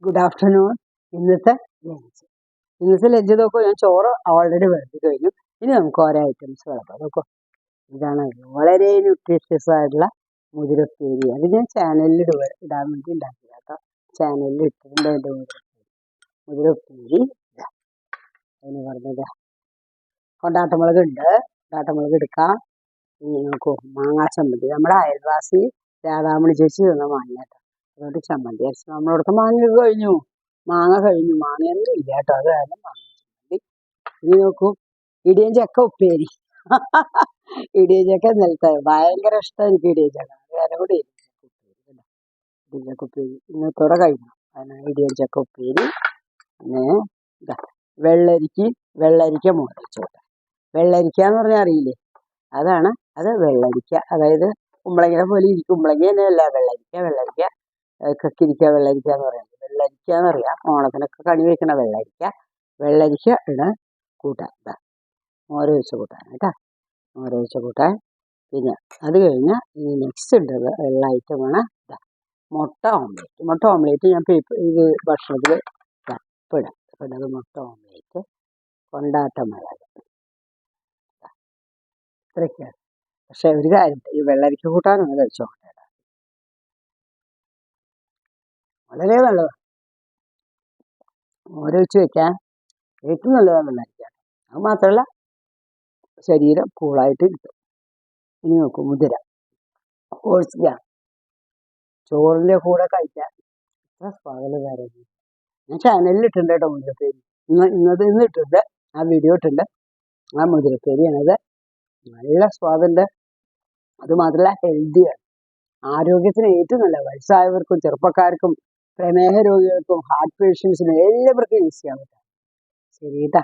Good afternoon. ഇന്നത്തെ lunch നോക്കൂ, ഞാൻ ചോറ് ഓൾറെഡി വെറുതെ കഴിഞ്ഞു. ഇനി നമുക്ക് ഓരോ ഐറ്റംസ് വിളക്കാം. നോക്കൂ, ഇതാണ് വളരെ ന്യൂട്രീഷ്യസ് ആയിട്ടുള്ള മുതിരപ്പേരി. അത് ഞാൻ ചാനലിൽ ഇടാൻ വേണ്ടി ഉണ്ടാക്കിയത് കേട്ടോ. ചാനലിൽ ഇട്ടിട്ടുണ്ട് എൻ്റെ മുതിരപ്പേരി. അതിന് പറഞ്ഞത് കൊണ്ടാട്ടമുളക് ഉണ്ട്. കൊണ്ടാട്ടമുളക് എടുക്കാം. നോക്കൂ, മാങ്ങാ ചമ്മന്തി. നമ്മുടെ അയൽവാസി രാധാമണി ചേച്ചി തന്ന മാങ്ങ കേട്ടോ. അതുകൊണ്ട് ചമ്മന്തി അരച്ച് നമ്മളോടത്ത് മാങ്ങ കഴിഞ്ഞു. മാങ്ങയൊന്നും ഇല്ല കേട്ടോ. അത് കാരണം മാങ്ങ ചമ്മന്തി. ഇനി നോക്കൂ, ഇടിയൻ ചക്ക ഉപ്പേരി. ഇടിയൻ ചക്ക നിലത്ത് ഭയങ്കര ഇഷ്ടം എനിക്ക്. ഇടിയൻ ചക്ക വേറെ കൂടി ഇടിയൻ ചക്ക ഉപ്പേരി ഇന്നത്തോടെ കഴിഞ്ഞു. അതിനാണ് ഇടിയൻ ചക്ക ഉപ്പേരി. പിന്നെ വെള്ളരിക്ക മോരച്ചോട്ടെ. വെള്ളരിക്ക എന്ന് പറഞ്ഞാൽ അറിയില്ലേ? അത് വെള്ളരിക്ക. അതായത് കുമ്പളങ്ങ പോലെ ഇരിക്കും. കുമ്പളങ്ങ തന്നെയല്ല, വെള്ളരിക്ക കക്കിരിക്ക വെള്ളരിക്ക എന്ന് പറയുന്നത്. വെള്ളരിക്ക എന്നറിയാം, ഓണത്തിനൊക്കെ കണി വയ്ക്കണ വെള്ളരിക്ക കൂട്ടാൻ. മോര വെച്ച് കൂട്ടാൻ കേട്ടോ. മോര വെച്ച് കൂട്ടാൻ. പിന്നെ അത് കഴിഞ്ഞാൽ ഇനി നെക്സ്റ്റ് ഉണ്ട് വെള്ള ഐറ്റമാണ് മുട്ട ഓംലേറ്റ്. ഞാൻ ഇത് ഭക്ഷണത്തിൽ ഇടാം. മുട്ട ഓംലേറ്റ്, കൊണ്ടാട്ടമുളക്, ഇത്രയൊക്കെയാണ്. പക്ഷെ ഒരു കാര്യം, ഈ വെള്ളരിക്ക കൂട്ടാനൊന്ന് കഴിച്ചോ. വളരെ നല്ലതാണ്. മോര വെച്ച് വെക്കാൻ ഏറ്റവും നല്ലതാണ് വെള്ളരിക്ക. അത് മാത്രമല്ല ശരീരം കൂളായിട്ട് കിട്ടും. ഇനി നോക്കൂ, മുതിര ഓടിച്ചില്ല. ചോറിൻ്റെ കൂടെ കഴിക്കാൻ എത്ര സ്വാഗതം കാര്യങ്ങൾ. ഞാൻ ചാനലിൽ ഇട്ടുണ്ട് കേട്ടോ മുതിരപ്പേരി. ഇന്ന് ഇട്ടുണ്ട്, ആ വീഡിയോ ഇട്ടുണ്ട്. ആ മുതിരപ്പേരിയാണത്. നല്ല സ്വാദുണ്ട്. അതുമാത്രമല്ല ഹെൽത്തിയാണ്. ആരോഗ്യത്തിന് ഏറ്റവും നല്ല. വയസ്സായവർക്കും ചെറുപ്പക്കാർക്കും പ്രമേഹ രോഗികൾക്കും ഹാർട്ട് പേഷ്യൻസിനും എല്ലാവർക്കും യൂസ് ചെയ്യാൻ പറ്റും. ശരി കേട്ടാ.